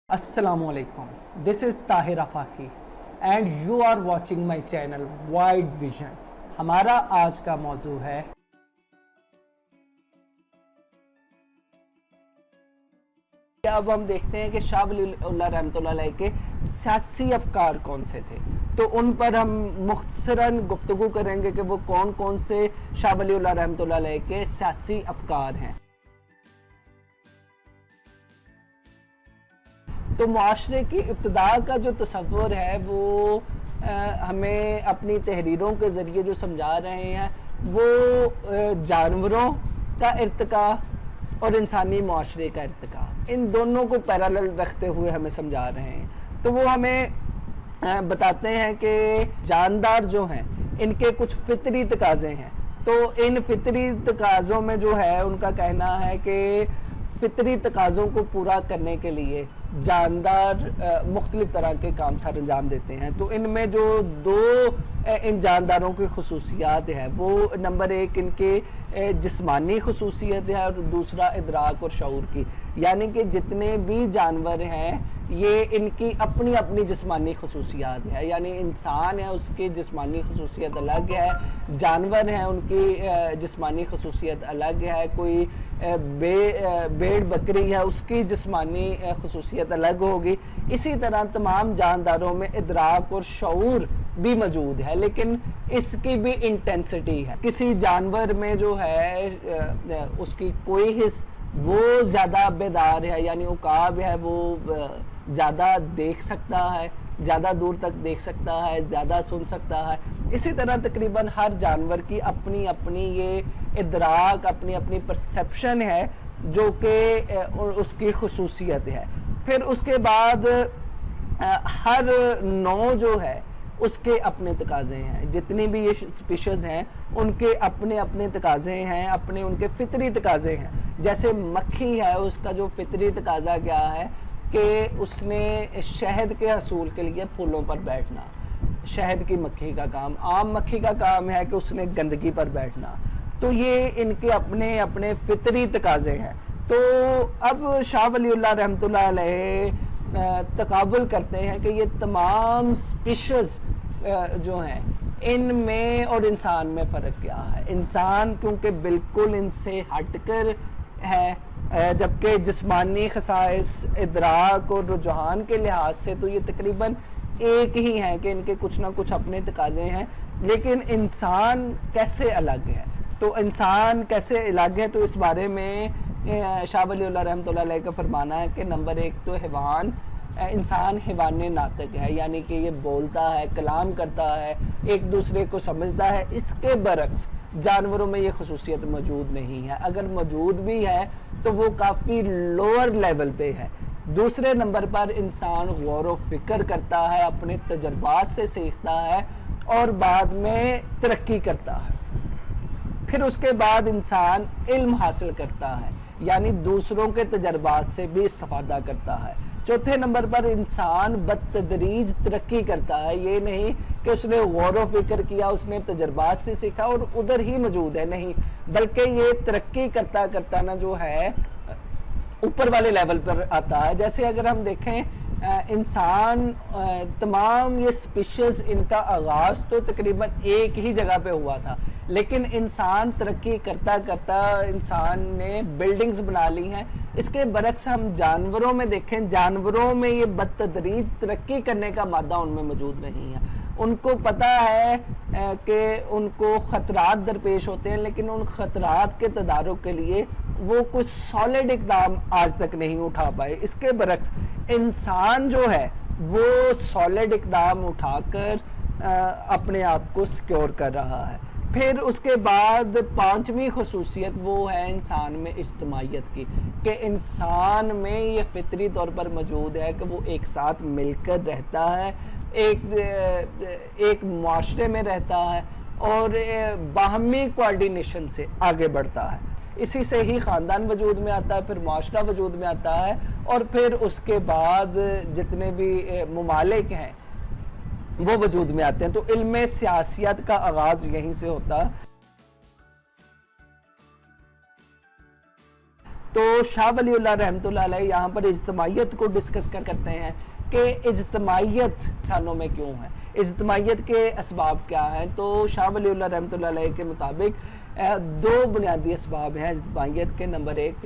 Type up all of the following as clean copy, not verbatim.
Assalamualaikum. This is Tahir Afaki and you are watching my channel Wide Vision. हमारा आज का मौजू है अब हम देखते हैं कि शाह वलीउल्लाह रहमतुल्लाह अलैह के सियासी अफकार कौन से थे, तो उन पर हम मुख्तसरन गुफ्तगू करेंगे कि वो कौन कौन से शाह वलीउल्लाह रहमतुल्लाह अलैह के सियासी अफकार हैं। तो मुआशरे की इब्तिदा का जो तसव्वुर है वो हमें अपनी तहरीरों के ज़रिए जो समझा रहे हैं वो जानवरों का इर्तिका और इंसानी मुआशरे का इर्तिका, इन दोनों को पैरेलल रखते हुए हमें समझा रहे हैं। तो वो हमें बताते हैं कि जानदार जो हैं इनके कुछ फितरी तकाज़े हैं। तो इन फितरी तकाज़ों में जो है उनका कहना है कि फितरी तकाज़ों को पूरा करने के लिए जानदार मुख्तलिफ तरह के काम सर अंजाम देते हैं। तो इनमें जो दो इन जानदारों की खसूसियात है वो नंबर एक इनके जिस्मानी खसूसियत है और दूसरा इदराक और शऊर की, यानी कि जितने भी जानवर हैं ये इनकी अपनी अपनी जिस्मानी खसूसियात है। यानी इंसान है उसकी जिस्मानी खसूसियत अलग है, जानवर हैं उनकी जिस्मानी खसूसियत अलग है, कोई भेड़ बकरी है उसकी जिस्मानी खसूसियत अलग होगी। इसी तरह तमाम जानदारों में इदराक और शऊर भी मौजूद है, लेकिन इसकी भी इंटेंसिटी है। किसी जानवर में जो है उसकी कोई हिस्स वो ज़्यादा बेदार है, यानी उकाब है, वो ज़्यादा देख सकता है, ज़्यादा दूर तक देख सकता है, ज़्यादा सुन सकता है। इसी तरह तकरीबन हर जानवर की अपनी अपनी ये इदराक, अपनी अपनी परसेप्शन है जो कि उसकी खसूसियत है। फिर उसके बाद हर नौ जो है उसके अपने तकाज़े हैं, जितनी भी ये स्पीशीज़ हैं उनके अपने अपने तकाज़े हैं, अपने उनके फितरी तकाज़े हैं। जैसे मक्खी है उसका जो फितरी तकाज़ा क्या है कि उसने शहद के हसूल के लिए फूलों पर बैठना, शहद की मक्खी का काम। आम मक्खी का काम है कि उसने गंदगी पर बैठना। तो ये इनके अपने अपने फितरी तकाज़े हैं। तो अब शाह वलीउल्लाह रहमतुल्लाह अलैह तकाबुल करते हैं कि ये तमाम स्पीशीज़ जो हैं इनमें और इंसान में फ़र्क क्या है। इंसान क्योंकि बिल्कुल इनसे हटकर है, जबकि जिस्मानी खसाइस, इदराक और रुझान के लिहाज से तो ये तकरीबन एक ही हैं कि इनके कुछ ना कुछ अपने तकाज़े हैं। लेकिन इंसान कैसे अलग है, तो इंसान कैसे अलग है, तो इस बारे में शाह वलीउल्लाह रहमतुल्लाह अलैह का फरमाना है कि नंबर एक तो हैवान, इंसान हैवान नातिक है, यानी कि ये बोलता है, कलाम करता है, एक दूसरे को समझता है। इसके बरक्स जानवरों में ये खसूसियत मौजूद नहीं है, अगर मौजूद भी है तो वो काफ़ी लोअर लेवल पे है। दूसरे नंबर पर इंसान गौर व फिक्र करता है, अपने तजर्बात से सीखता है और बाद में तरक्की करता है। फिर उसके बाद इंसान इल्म हासिल करता है, यानी दूसरों के तजर्बात से भी इस्तिफादा करता है। चौथे नंबर पर इंसान बतदरीज तरक्की करता है, ये नहीं कि उसने गौर व फिक्र किया, उसने तजर्बात से सीखा और उधर ही मौजूद है, नहीं, बल्कि ये तरक्की करता करता ना जो है ऊपर वाले लेवल पर आता है। जैसे अगर हम देखें इंसान, तमाम ये स्पीशीज़ इनका आगाज़ तो तकरीबन एक ही जगह पे हुआ था, लेकिन इंसान तरक्की करता करता इंसान ने बिल्डिंग्स बना ली हैं। इसके बरक्स हम जानवरों में देखें, जानवरों में ये बदतदरीज तरक्की करने का मादा उनमें मौजूद नहीं है। उनको पता है कि उनको ख़तरात दरपेश होते हैं, लेकिन उन ख़तरात के तदारुक के लिए वो कुछ सॉलिड इक़दाम आज तक नहीं उठा पाए। इसके बरक्स इंसान जो है वो सॉलिड इक़दाम उठाकर अपने आप को सिक्योर कर रहा है। फिर उसके बाद पांचवी खसूसियत वो है इंसान में इज्तिमाइयत की, कि इंसान में ये फितरी तौर पर मौजूद है कि वो एक साथ मिलकर रहता है, एक मुआशरे में रहता है और बाहमी कोऑर्डिनेशन से आगे बढ़ता है। इसी से ही ख़ानदान वजूद में आता है, फिर मुआशरा वजूद में आता है और फिर उसके बाद जितने भी ममालिक हैं वो वजूद में आते हैं। तो इल्म सियासियत का आगाज़ यहीं से होता है। तो शाह वलीउल्लाह रहमतुल्लाह अलैह यहाँ पर इज्तिमाइयत को डिस्कस करते हैं कि इज्तिमाइयत इंसानों में क्यों है, इज्तिमाइयत के असबाब क्या हैं। तो शाह वलीउल्लाह रहमतुल्लाह अलैह के मुताबिक दो बुनियादी असबाब हैं इज्तिमाइयत के। नंबर एक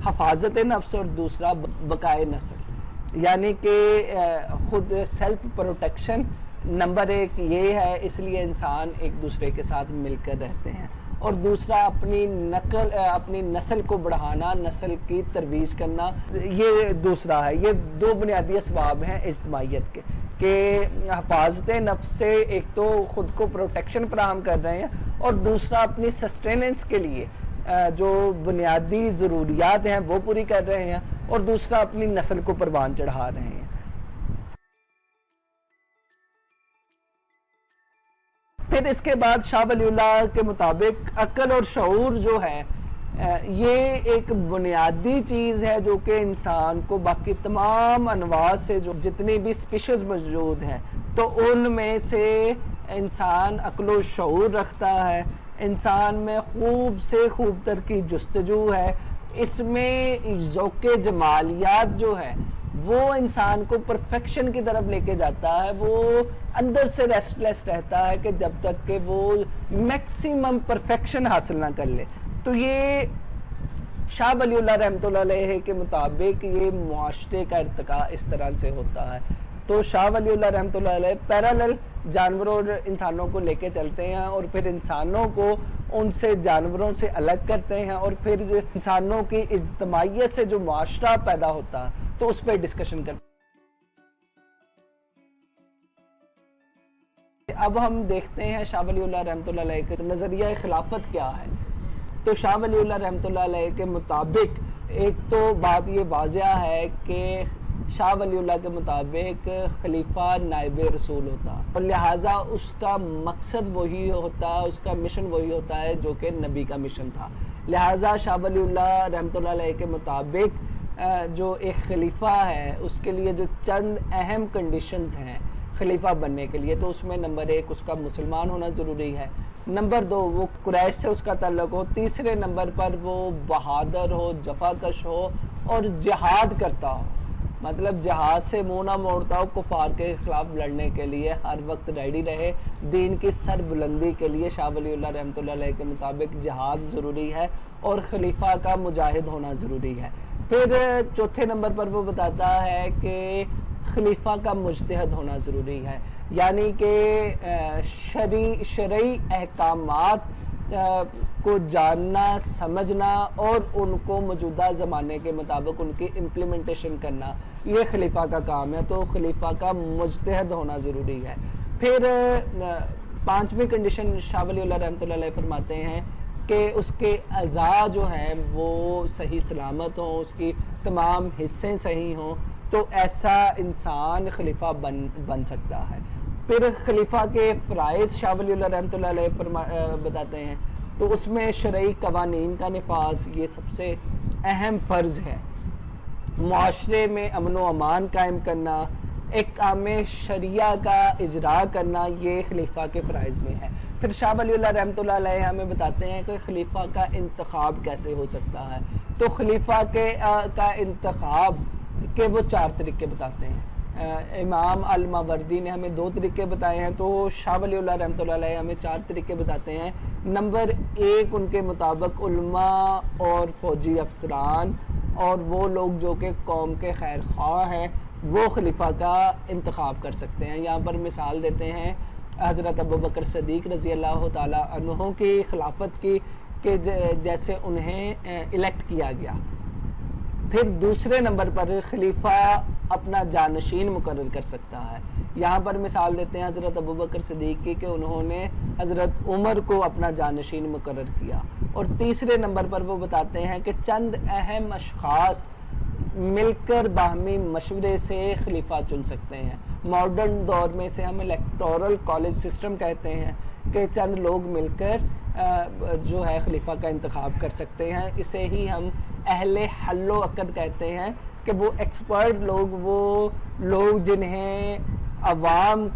हफाजत नफ्स और दूसरा बकाए नस्ल, यानी कि खुद सेल्फ प्रोटेक्शन नंबर एक ये है, इसलिए इंसान एक दूसरे के साथ मिलकर रहते हैं। और दूसरा अपनी नस्ल को बढ़ाना, नस्ल की तरवीज करना, ये दूसरा है। ये दो बुनियादी असबाब हैं इज्तिमाइयत के हफाजत नफ्स से एक तो ख़ुद को प्रोटेक्शन फराहम कर रहे हैं और दूसरा अपनी सस्टेनेंस के लिए जो बुनियादी ज़रूरियात हैं वो पूरी कर रहे हैं और दूसरा अपनी नस्ल को परवान चढ़ा रहे हैं। फिर इसके बाद शाह वलीउल्लाह के मुताबिक अक्ल और शऊर जो है ये एक बुनियादी चीज़ है जो कि इंसान को बाकी तमाम अनवा से जो जितनी भी स्पीशीज़ मौजूद हैं तो उनमें से इंसान अक्ल और शऊर रखता है। इंसान में खूब से खूब तर की जुस्तजू है, इसमें ज़ौक़े जमालियात जो है वो इंसान को परफेक्शन की तरफ लेके जाता है। वो अंदर से रेस्टलेस रहता है कि जब तक कि वो मैक्सिमम परफेक्शन हासिल ना कर ले। तो ये शाह वलीउल्लाह रहमतुल्लाह अलैह के मुताबिक ये मुआशरे का इर्तिका इस तरह से होता है। तो शाह वलीउल्लाह रहमतुल्लाह अलैह पैरेलल जानवरों और इंसानों को लेके चलते हैं और फिर इंसानों को उनसे जानवरों से अलग करते हैं और फिर इंसानों की इज्तिमाइयत से जो मुआशरा पैदा होता है तो उस पर डिस्कशन करते हैं। अब हम देखते हैं शाह वलीउल्लाह रहमतुल्लाह अलैह के नज़रिया खिलाफत क्या है। तो शाह वलीउल्लाह रहमतुल्लाह अलैह के मुताबिक एक तो बात ये वाज़िया है कि शाह वलीउल्लाह के मुताबिक खलीफा नाइब रसूल होता और लिहाजा उसका मकसद वही होता, उसका मिशन वही होता है जो कि नबी का मिशन था। लिहाजा शाह वलीउल्लाह रहमतुल्लाह अलैह के मुताबिक जो एक खलीफा है उसके लिए जो चंद अहम कंडीशंस हैं खलीफा बनने के लिए, तो उसमें नंबर एक उसका मुसलमान होना ज़रूरी है, नंबर दो वो कुरैश से उसका ताल्लुक़ हो, तीसरे नंबर पर वो बहादुर हो, जफाकश हो और जिहाद करता हो, मतलब जहाज से मुँह ना मोड़ता हो, कुफार के ख़िलाफ़ लड़ने के लिए हर वक्त रेडी रहे। दीन की सरबुलंदी के लिए शाह वलीउल्लाह रहमतुल्लाह अलैह के मुताबिक जिहाद ज़रूरी है और खलीफा का मुजाहिद होना ज़रूरी है। फिर चौथे नंबर पर वो बताता है कि खलीफा का मुज्तहिद होना ज़रूरी है, यानी कि शरई अहकामात को जानना, समझना और उनको मौजूदा ज़माने के मुताबिक उनकी इम्प्लीमेंटेशन करना, ये खलीफा का काम है। तो खलीफा का मुज्तहिद होना ज़रूरी है। फिर पांचवी कंडीशन शाह वलीउल्लाह रहमतुल्लाह अलैह फरमाते हैं कि उसके अज़ा जो हैं वो सही सलामत हों, उसकी तमाम हिस्से सही हों, तो ऐसा इंसान खलीफा बन सकता है। फिर खलीफा के फ़राइज़ शाह वलीउल्लाह रहमतुल्लाह अलैह बताते हैं, तो उसमें शरई कवानीन का नफाज ये सबसे अहम फ़र्ज़ है। मुआशरे में अमन व अमान कायम करना, एक काम शरिया का इजरा करना, ये खलीफा के फ़राइज़ में है। फिर शाह वलीउल्लाह रहमतुल्लाह अलैह हमें बताते हैं कि खलीफा का इंतखाब कैसे हो सकता है। तो खलीफा का इंतखाब के वो चार तरीके बताते हैं। इमाम अल-मावर्दी ने हमें दो तरीके बताए हैं, तो शाह वलीउल्लाह रहमतुल्लाह अलैह हमें चार तरीके बताते हैं। नंबर एक उनके मुताबिक उलमा और फ़ौजी अफसरान और वो लोग जो कि कौम के खैर ख्वाह हैं वो खलीफा का इंतखाब कर सकते हैं। यहाँ पर मिसाल देते हैं हज़रत अबू बकर सदीक़ रज़ी अल्लाह ताला अन्हु की खिलाफत की कि जैसे उन्हें इलेक्ट किया गया। फिर दूसरे नंबर पर खलीफा अपना जानशीन मुकर्रर कर सकता है। यहाँ पर मिसाल देते हैं हज़रत अबू बकर सिद्दीक़ की कि उन्होंने हज़रत उमर को अपना जानशीन मुकर्रर किया। और तीसरे नंबर पर वो बताते हैं कि चंद अहम अशख़ास मिलकर बाहमी मशवरे से खलीफा चुन सकते हैं। मॉडर्न दौर में से हम इलेक्टोरल कॉलेज सिस्टम कहते हैं कि चंद लोग मिलकर जो है खलीफा का इंतखाब कर सकते हैं। इसे ही हम अहले हल्लो अक़द कहते हैं कि वो एक्सपर्ट लोग, वो लोग जिन्हें अवाम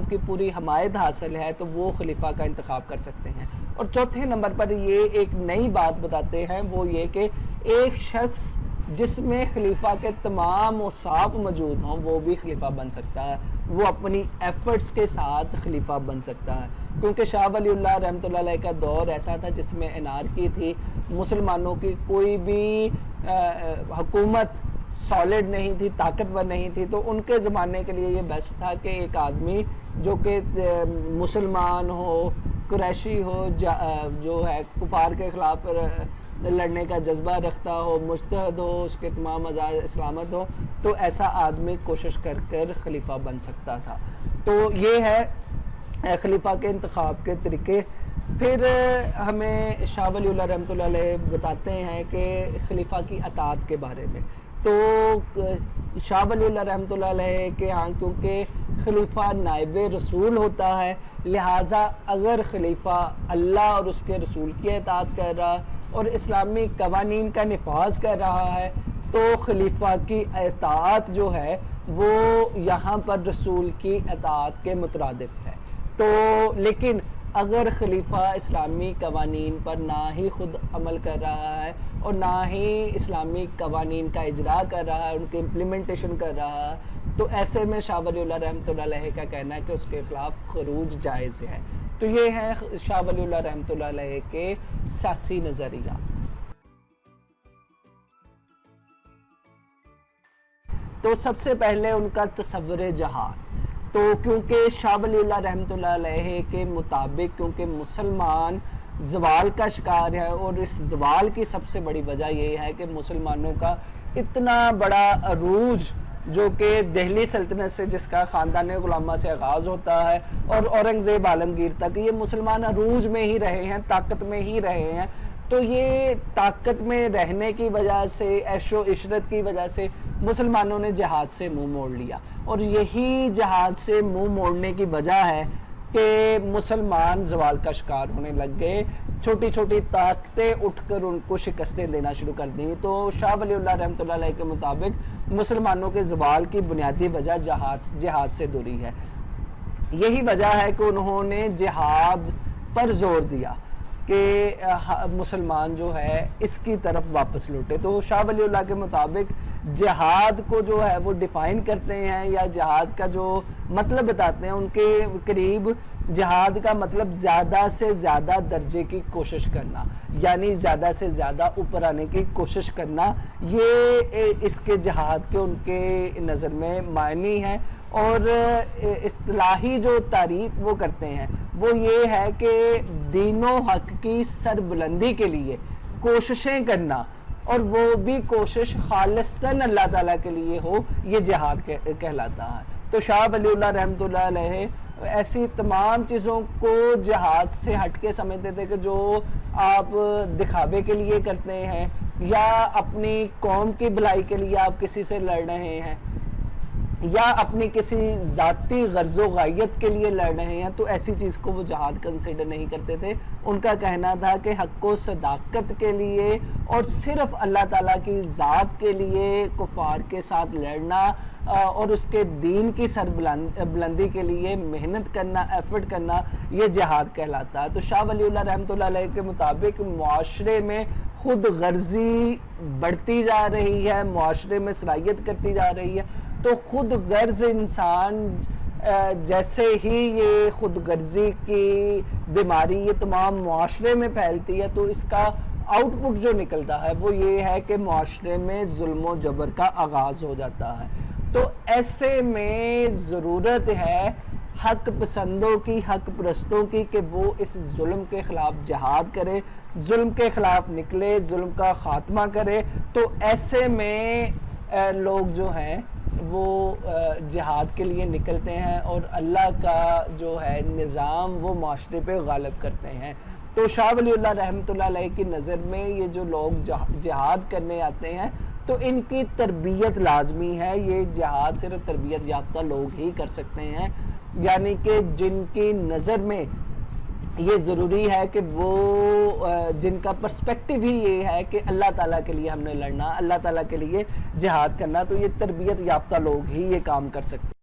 की पूरी हमायत हासिल है, तो वो खलीफा का इंतखाब कर सकते हैं। और चौथे नंबर पर ये एक नई बात बताते हैं, वो ये कि एक शख्स जिसमें खलीफा के तमाम औसाफ मौजूद हों वो भी खलीफा बन सकता है, वो अपनी एफर्ट्स के साथ खलीफा बन सकता है। क्योंकि शाह वलीउल्लाह रहमतुल्लाह अलैह का दौर ऐसा था जिसमें अनारकी थी, मुसलमानों की कोई भी हुकूमत सॉलिड नहीं थी, ताकतवर नहीं थी। तो उनके ज़माने के लिए ये बेस्ट था कि एक आदमी जो कि मुसलमान हो, कुरैशी हो, जो है कुफार के ख़िलाफ़ लड़ने का जज्बा रखता हो, मुज्तहद हो, उसके तमाम मज़ाहिर इस्लामत हो, तो ऐसा आदमी कोशिश कर कर खलीफा बन सकता था। तो ये है खलीफा के इंतखाब के तरीके। फिर हमें शाह वलीउल्लाह रहमतुल्लाह अलैह बताते हैं कि खलीफा की अतात के बारे में। तो शाह वलीउल्लाह रहमतुल्लाह अलैह के यहाँ क्योंकि खलीफा नाइब रसूल होता है, लिहाजा अगर खलीफा अल्लाह और उसके रसूल की अतात कर रहा और इस्लामी कवानीन का निफाज कर रहा है तो खलीफा की अतात जो है वो यहाँ पर रसूल की अतात के मुतरादिफ है। तो लेकिन अगर खलीफा इस्लामी कवानीन पर ना ही ख़ुद अमल कर रहा है और ना ही इस्लामी कवानीन का इजरा कर रहा है, उनके इम्प्लीमेंटेशन कर रहा है, तो ऐसे में शाह वलीउल्लाह रहमतुल्लाह अलैह का कहना है कि उसके ख़िलाफ़ खरूज जायज़ है। तो ये है शाह वलीउल्लाह रहमतुल्लाह अलैह के सियासी नज़रिया। तो सबसे पहले उनका तसव्वुर जहाद। तो क्योंकि शाह वलीउल्लाह रहमतुल्लाह अलैह के मुताबिक क्योंकि मुसलमान ज़वाल का शिकार है और इस ज़वाल की सबसे बड़ी वजह ये है कि मुसलमानों का इतना बड़ा अरूज जो कि दिल्ली सल्तनत से जिसका ख़ानदान गुलामा से आगाज़ होता है और औरंगज़ेब आलमगीर तक ये मुसलमान अरूज में ही रहे हैं, ताकत में ही रहे हैं। तो ये ताकत में रहने की वजह से, ऐशो इशरत की वजह से मुसलमानों ने जहाद से मुंह मोड़ लिया और यही जहाद से मुंह मोड़ने की वजह है कि मुसलमान ज़वाल का शिकार होने लग गए, छोटी छोटी ताकतें उठकर उनको शिकस्तें देना शुरू कर दी। तो शाह वलीउल्लाह रहमतुल्लाह अलैह के मुताबिक मुसलमानों के ज़वाल की बुनियादी वजह जिहाद से दूरी है। यही वजह है कि उन्होंने जिहाद पर जोर दिया कि मुसलमान जो है इसकी तरफ वापस लौटे। तो शाह वलीउल्लाह के मुताबिक जिहाद को जो है वो डिफ़ाइन करते हैं या जिहाद का जो मतलब बताते हैं, उनके करीब जिहाद का मतलब ज़्यादा से ज़्यादा दर्जे की कोशिश करना, यानी ज़्यादा से ज़्यादा ऊपर आने की कोशिश करना, ये इसके जिहाद के उनके नज़र में मायने हैं। और इस्तिलाही जो तारीफ वो करते हैं वो ये है कि दीनो हक की सरबुलंदी के लिए कोशिशें करना और वो भी कोशिश खालिस्तन अल्लाह ताला के लिए हो, ये जिहाद कहलाता है। तो शाह वलीउल्लाह रहमतुल्लाह अलैह ऐसी तमाम चीज़ों को जिहाद से हट के समझते थे कि जो आप दिखावे के लिए करते हैं या अपनी कौम की भलाई के लिए आप किसी से लड़ रहे हैं या अपनी किसी ज़ाती गर्ज़ो गायत के लिए लड़ रहे हैं, तो ऐसी चीज़ को वो जहाद कंसिडर नहीं करते थे। उनका कहना था कि हक़ व सदाकत के लिए और सिर्फ़ अल्लाह ताला की ज़ात के लिए कुफ़ार के साथ लड़ना और उसके दीन की सरबुलंदी के लिए मेहनत करना, एफ़र्ट करना, ये जिहाद कहलाता है। तो शाह वलीउल्लाह रहमतुल्लाह अलैह के मुताबिक मुआशरे में खुद गर्जी बढ़ती जा रही है, मुआशरे में सराहियत करती जा रही है। तो खुद गर्ज इंसान जैसे ही ये खुद गर्जी की बीमारी ये तमाम मुआशरे में फैलती है तो इसका आउटपुट जो निकलता है वो ये है कि मुआशरे में जुल्म जबर का आगाज़ हो जाता है। तो ऐसे में ज़रूरत है हक पसंदों की, हक परस्तों की कि वो इस जुल्म के ख़िलाफ़ जिहाद करे, जुल्म के ख़िलाफ़ निकले, जुल्म का ख़ात्मा करे। तो ऐसे में लोग जो हैं वो जिहाद के लिए निकलते हैं और अल्लाह का जो है निज़ाम वो माशरे पे गालिब करते हैं। तो शाह वलीउल्लाह रहमतुल्लाह अलैह की नज़र में ये जो लोग जिहाद करने आते हैं तो इनकी तरबियत लाजमी है। ये जिहाद सिर्फ तरबियत याफ्ता लोग ही कर सकते हैं, यानी कि जिनकी नज़र में ये ज़रूरी है कि वो जिनका पर्सपेक्टिव ही ये है कि अल्लाह ताला के लिए हमने लड़ना, अल्लाह ताला के लिए जिहाद करना, तो ये तरबियत याफ्ता लोग ही ये काम कर सकते हैं।